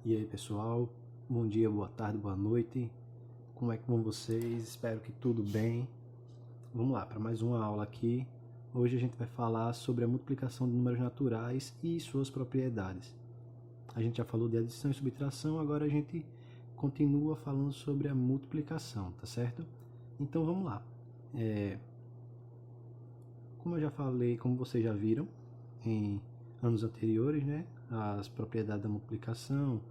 E aí pessoal, bom dia, boa tarde, boa noite, como é que vão vocês? Espero que tudo bem. Vamos lá, para mais uma aula aqui. Hoje a gente vai falar sobre a multiplicação de números naturais e suas propriedades. A gente já falou de adição e subtração, agora a gente continua falando sobre a multiplicação, tá certo? Então vamos lá. Como eu já falei, como vocês já viram em anos anteriores, né? As propriedades da multiplicação,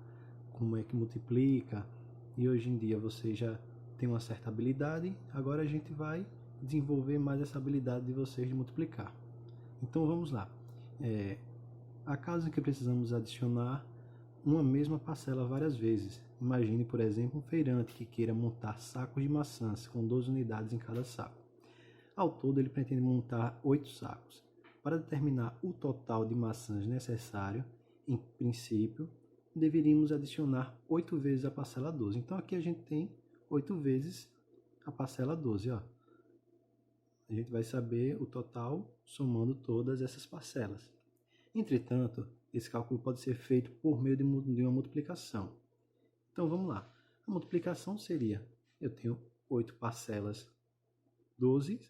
como é que multiplica, e hoje em dia você já tem uma certa habilidade, agora a gente vai desenvolver mais essa habilidade de vocês de multiplicar. Então vamos lá. Há casos em que precisamos adicionar uma mesma parcela várias vezes. Imagine, por exemplo, um feirante que queira montar sacos de maçãs com 12 unidades em cada saco. Ao todo, ele pretende montar 8 sacos. Para determinar o total de maçãs necessário, em princípio, deveríamos adicionar 8 vezes a parcela 12. Então, aqui a gente tem 8 vezes a parcela 12. Ó. A gente vai saber o total somando todas essas parcelas. Entretanto, esse cálculo pode ser feito por meio de uma multiplicação. Então, vamos lá. A multiplicação seria, eu tenho 8 parcelas 12,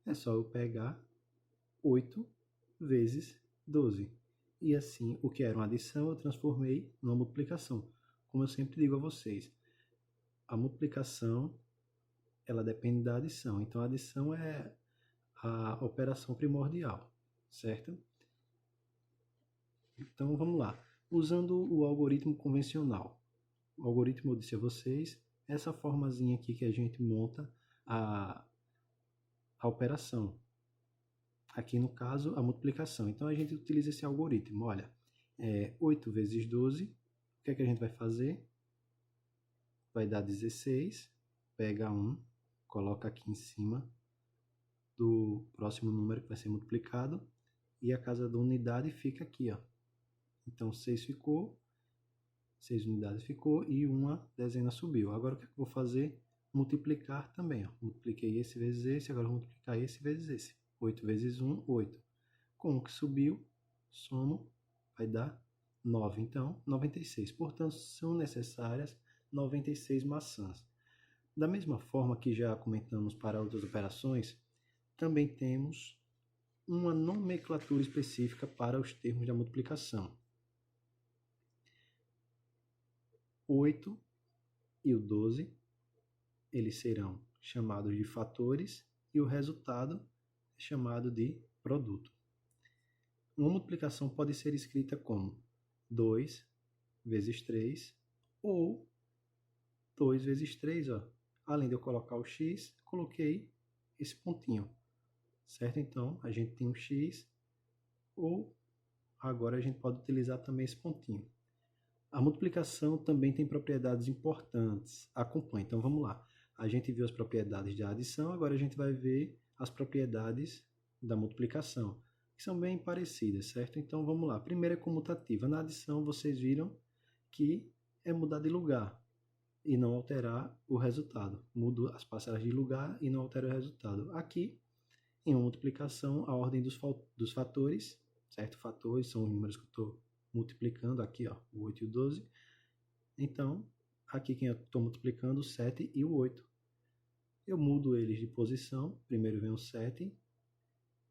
é só eu pegar 8 vezes 12. E assim, o que era uma adição, eu transformei numa multiplicação. Como eu sempre digo a vocês, a multiplicação, ela depende da adição. Então, a adição é a operação primordial, certo? Então, vamos lá. Usando o algoritmo convencional. O algoritmo, eu disse a vocês, essa formazinha aqui que a gente monta a operação. Aqui no caso, a multiplicação. Então, a gente utiliza esse algoritmo. Olha, 8 vezes 12, o que é que a gente vai fazer? Vai dar 16, pega 1, coloca aqui em cima do próximo número que vai ser multiplicado, e a casa da unidade fica aqui, ó. Então, 6 ficou, 6 unidades ficou, e uma dezena subiu. Agora, o que é que eu vou fazer? Multiplicar também, ó. Multipliquei esse vezes esse, agora vou multiplicar esse vezes esse. 8 vezes 1, 8. Com o que subiu, somo, vai dar 9. Então, 96. Portanto, são necessárias 96 maçãs. Da mesma forma que já comentamos para outras operações, também temos uma nomenclatura específica para os termos da multiplicação. 8 e o 12, eles serão chamados de fatores e o resultado é chamado de produto. Uma multiplicação pode ser escrita como 2 vezes 3 ou 2 vezes 3. Ó. Além de eu colocar o x, coloquei esse pontinho. Certo? Então, a gente tem um x ou agora a gente pode utilizar também esse pontinho. A multiplicação também tem propriedades importantes. Acompanhe. Então, vamos lá. A gente viu as propriedades da adição, agora a gente vai ver as propriedades da multiplicação, que são bem parecidas, certo? Então, vamos lá. Primeiro é comutativa. Na adição, vocês viram que é mudar de lugar e não alterar o resultado. Mudo as parcelas de lugar e não altero o resultado. Aqui, em uma multiplicação, a ordem dos fatores, certo? Fatores são os números que eu estou multiplicando aqui, ó, o 8 e o 12. Então, aqui quem eu estou multiplicando, o 7 e o 8. Eu mudo eles de posição, primeiro vem o 7,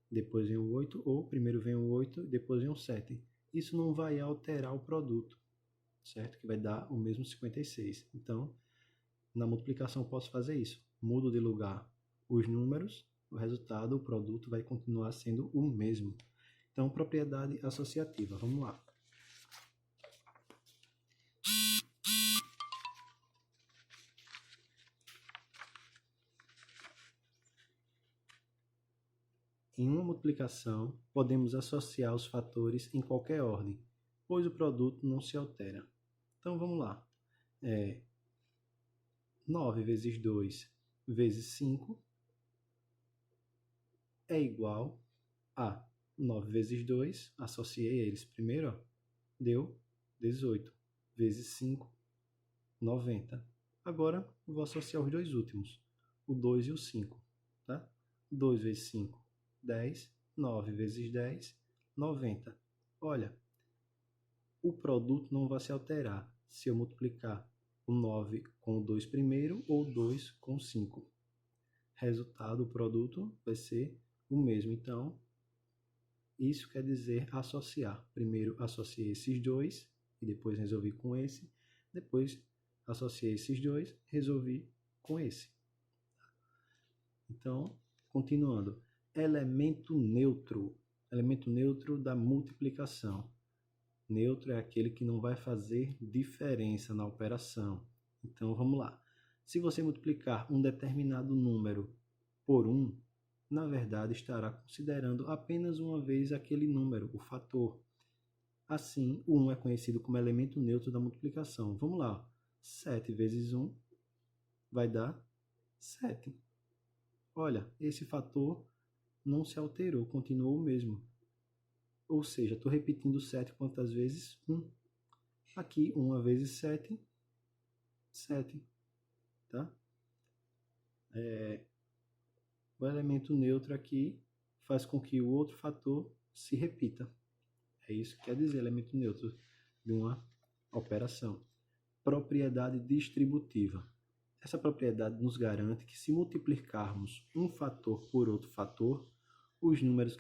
depois vem o 8, ou primeiro vem o 8, depois vem o 7. Isso não vai alterar o produto, certo? Que vai dar o mesmo 56. Então, na multiplicação eu posso fazer isso. Mudo de lugar os números, o resultado, o produto vai continuar sendo o mesmo. Então, propriedade associativa. Vamos lá. Em uma multiplicação, podemos associar os fatores em qualquer ordem, pois o produto não se altera. Então, vamos lá. 9 vezes 2 vezes 5 é igual a 9 vezes 2, associei eles primeiro, ó, deu 18, vezes 5, 90. Agora, vou associar os dois últimos, o 2 e o 5. Tá? 2 vezes 5, 10. 9 vezes 10, 90. Olha, o produto não vai se alterar. se eu multiplicar o 9 com o 2 primeiro ou 2 com o 5. Resultado, o produto vai ser o mesmo. Então, isso quer dizer associar. Primeiro associei esses dois e depois resolvi com esse. Depois associei esses dois, resolvi com esse. Então, continuando. Elemento neutro. Elemento neutro da multiplicação. Neutro é aquele que não vai fazer diferença na operação. Então, vamos lá. Se você multiplicar um determinado número por 1, na verdade estará considerando apenas uma vez aquele número, o fator. Assim, o 1 é conhecido como elemento neutro da multiplicação. Vamos lá. 7 vezes 1 vai dar 7. Olha, esse fator não se alterou, continuou o mesmo. Ou seja, estou repetindo 7 quantas vezes? 1. Aqui, 1 vezes 7, 7. Tá? O elemento neutro aqui faz com que o outro fator se repita. É isso que quer dizer elemento neutro de uma operação. Propriedade distributiva. Essa propriedade nos garante que se multiplicarmos um fator por outro fator, os números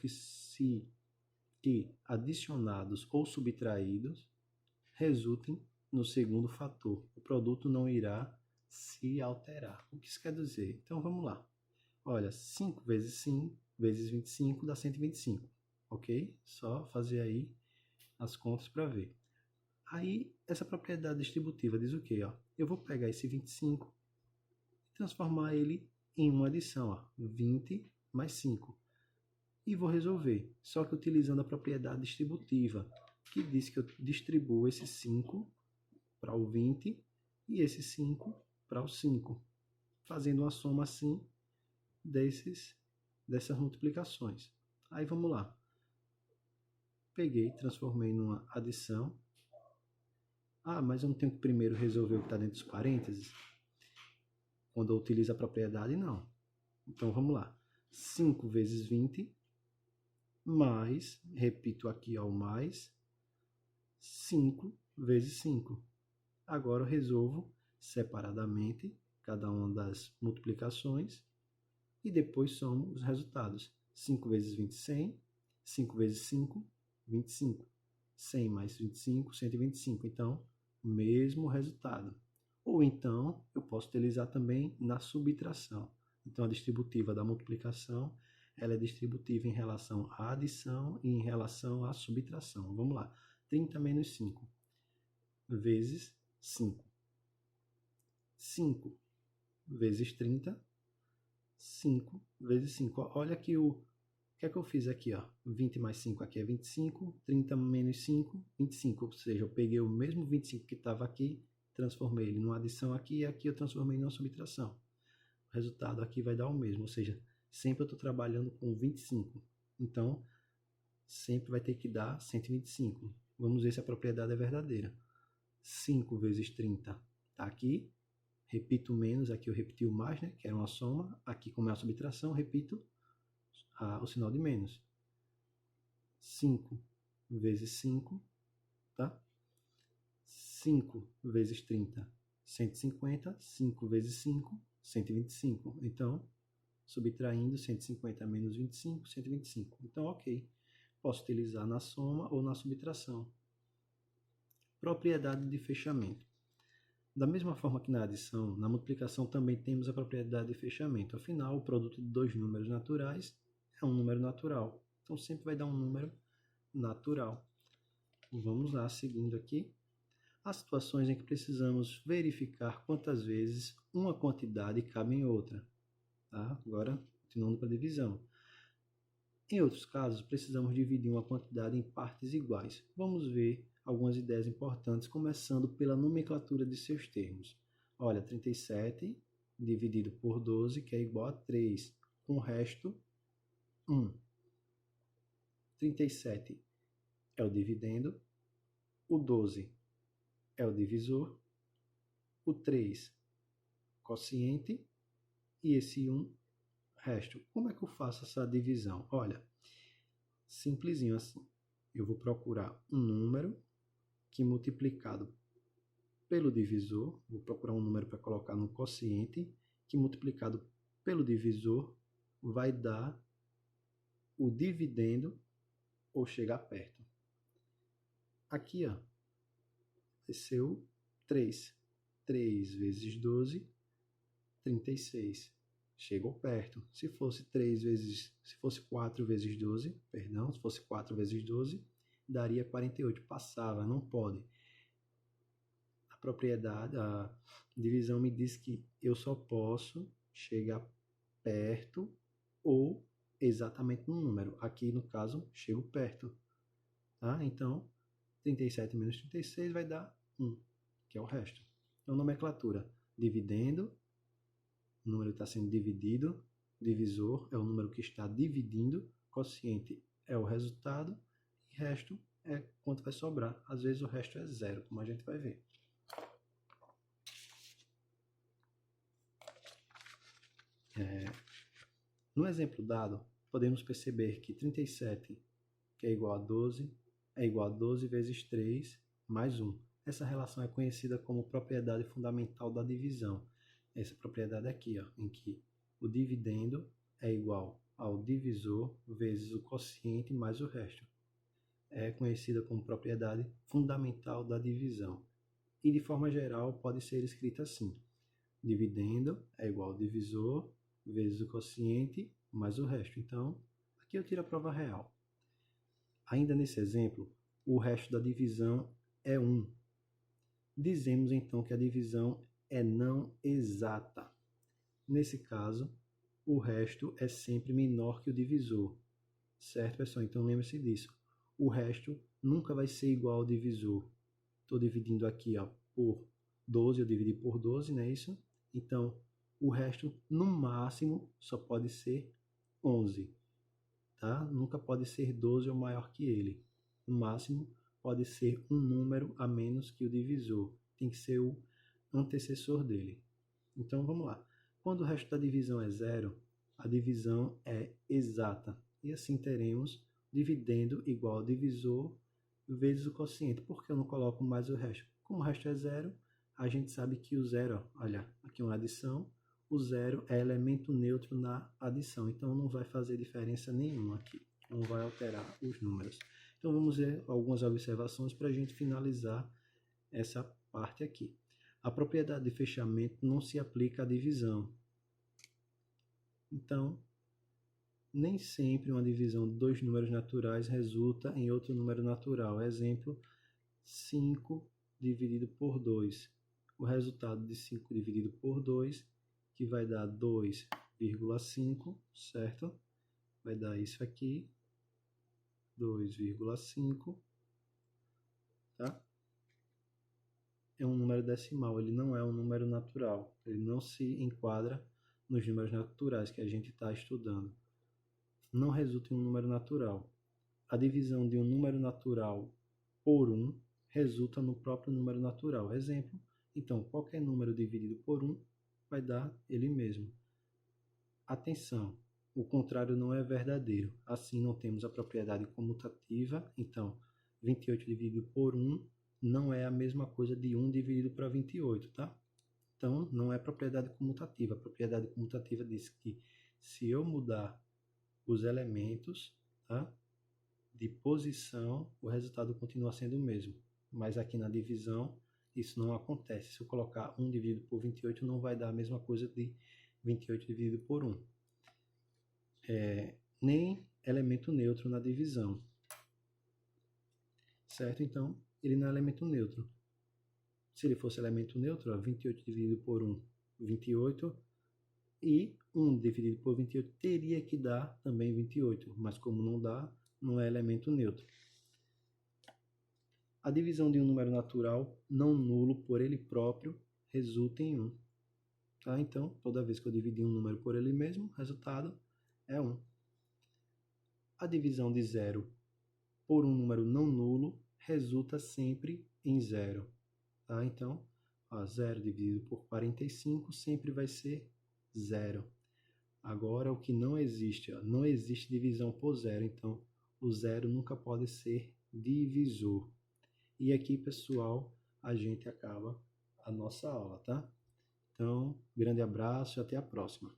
que adicionados ou subtraídos resultem no segundo fator. O produto não irá se alterar. O que isso quer dizer? Então vamos lá. Olha, 5 vezes 5 vezes 25 dá 125. Ok? Só fazer aí as contas para ver. Aí, essa propriedade distributiva diz o quê? Ó? Eu vou pegar esse 25 e transformar ele em uma adição. Ó, 20 mais 5. E vou resolver, só que utilizando a propriedade distributiva, que diz que eu distribuo esse 5 para o 20 e esse 5 para o 5, fazendo uma soma assim dessas multiplicações. Aí vamos lá. Peguei, transformei numa adição. Ah, mas eu não tenho que primeiro resolver o que está dentro dos parênteses? Quando eu utilizo a propriedade, não. Então vamos lá. 5 vezes 20 mais, repito aqui ao mais, 5 vezes 5. Agora eu resolvo separadamente cada uma das multiplicações e depois somo os resultados. 5 vezes 20, 100. 5 vezes 5, 25. 100 mais 25, 125. Então, mesmo resultado. Ou então, eu posso utilizar também na subtração. Então, a distributiva da multiplicação, ela é distributiva em relação à adição e em relação à subtração. Vamos lá. 30 menos 5 vezes 5. 5 vezes 30, 5 vezes 5. Olha aqui o que é que eu fiz aqui, ó? 20 mais 5 aqui é 25, 30 menos 5, 25. Ou seja, eu peguei o mesmo 25 que estava aqui, transformei ele numa adição aqui e aqui eu transformei numa subtração. O resultado aqui vai dar o mesmo, ou seja, sempre eu estou trabalhando com 25. Então, sempre vai ter que dar 125. Vamos ver se a propriedade é verdadeira. 5 vezes 30 está aqui. Repito menos, aqui eu repeti o mais, né? Que era uma soma. Aqui, como é a subtração, repito o sinal de menos. 5 vezes 5, tá? 5 vezes 30, 150. 5 vezes 5, 125. Então, subtraindo 150 menos 25, 125. Então, ok. Posso utilizar na soma ou na subtração. Propriedade de fechamento. Da mesma forma que na adição, na multiplicação também temos a propriedade de fechamento. Afinal, o produto de dois números naturais é um número natural. Então, sempre vai dar um número natural. Vamos lá, seguindo aqui. As situações em que precisamos verificar quantas vezes uma quantidade cabe em outra. Tá? Agora, continuando para a divisão. Em outros casos, precisamos dividir uma quantidade em partes iguais. Vamos ver algumas ideias importantes, começando pela nomenclatura de seus termos. Olha, 37 dividido por 12, que é igual a 3, com o resto 1. 37 é o dividendo, o 12 é o divisor, o 3 quociente e esse 1 resto. Como é que eu faço essa divisão? Olha, simplesinho assim. Eu vou procurar um número que multiplicado pelo divisor, vou procurar um número para colocar no quociente, que multiplicado pelo divisor vai dar o dividendo ou chegar perto. Aqui, ó, desceu 3. 3 vezes 12, 36. Chegou perto. Se fosse 4 vezes 12, perdão, se fosse 4 vezes 12, daria 48. Passava, não pode. A divisão me diz que eu só posso chegar perto ou exatamente no número. Aqui, no caso, chego perto. Tá? Então, 37 menos 36 vai dar 1, que é o resto. Então, nomenclatura: dividendo, o número está sendo dividido, divisor é o número que está dividindo, quociente é o resultado, e resto é quanto vai sobrar. Às vezes o resto é zero, como a gente vai ver. No exemplo dado, podemos perceber que 37, que é igual a 12, é igual a 12 vezes 3 mais 1. Essa relação é conhecida como propriedade fundamental da divisão. Essa propriedade aqui, ó, em que o dividendo é igual ao divisor vezes o quociente mais o resto. É conhecida como propriedade fundamental da divisão. E, de forma geral, pode ser escrita assim: dividendo é igual ao divisor vezes o quociente mais o resto. Então, aqui eu tiro a prova real. Ainda nesse exemplo, o resto da divisão é 1. Dizemos então que a divisão é não exata. Nesse caso, o resto é sempre menor que o divisor. Certo, pessoal? Então, lembre-se disso. O resto nunca vai ser igual ao divisor. Estou dividindo aqui, ó, por 12, eu dividi por 12, não é isso? Então, o resto, no máximo, só pode ser 11. Tá? Nunca pode ser 12 ou maior que ele. No máximo, pode ser um número a menos que o divisor. Tem que ser o antecessor dele. Então, vamos lá. Quando o resto da divisão é zero, a divisão é exata. E assim teremos dividendo igual ao divisor vezes o quociente. Por que eu não coloco mais o resto? Como o resto é zero, a gente sabe que o zero, olha, aqui uma adição, o zero é elemento neutro na adição, então não vai fazer diferença nenhuma aqui, não vai alterar os números. Então vamos ver algumas observações para a gente finalizar essa parte aqui. A propriedade de fechamento não se aplica à divisão. Então, nem sempre uma divisão de dois números naturais resulta em outro número natural. Exemplo, 5 dividido por 2. O resultado de 5 dividido por 2, que vai dar 2,5, certo? Vai dar isso aqui, 2,5, tá? É um número decimal, ele não é um número natural. Ele não se enquadra nos números naturais que a gente está estudando. Não resulta em um número natural. A divisão de um número natural por 1 resulta no próprio número natural. Exemplo, então, qualquer número dividido por 1 vai dar ele mesmo. Atenção, o contrário não é verdadeiro. Assim, não temos a propriedade comutativa. Então, 28 dividido por 1 não é a mesma coisa de 1 dividido para 28, tá? Então, não é propriedade comutativa. A propriedade comutativa diz que se eu mudar os elementos, tá, de posição, o resultado continua sendo o mesmo. Mas aqui na divisão, isso não acontece. Se eu colocar 1 dividido por 28, não vai dar a mesma coisa de 28 dividido por 1. Nem elemento neutro na divisão. Certo? Então, ele não é elemento neutro. Se ele fosse elemento neutro, ó, 28 dividido por 1, 28. E 1 dividido por 28 teria que dar também 28. Mas como não dá, não é elemento neutro. A divisão de um número natural não nulo por ele próprio resulta em 1. Tá? Então, toda vez que eu dividir um número por ele mesmo, o resultado é 1. A divisão de 0 por um número não nulo resulta sempre em 0. Tá? Então, 0 dividido por 45 sempre vai ser 0. Agora, o que não existe, não existe divisão por 0, então o 0 nunca pode ser divisor. E aqui, pessoal, a gente acaba a nossa aula, tá? Então, grande abraço e até a próxima.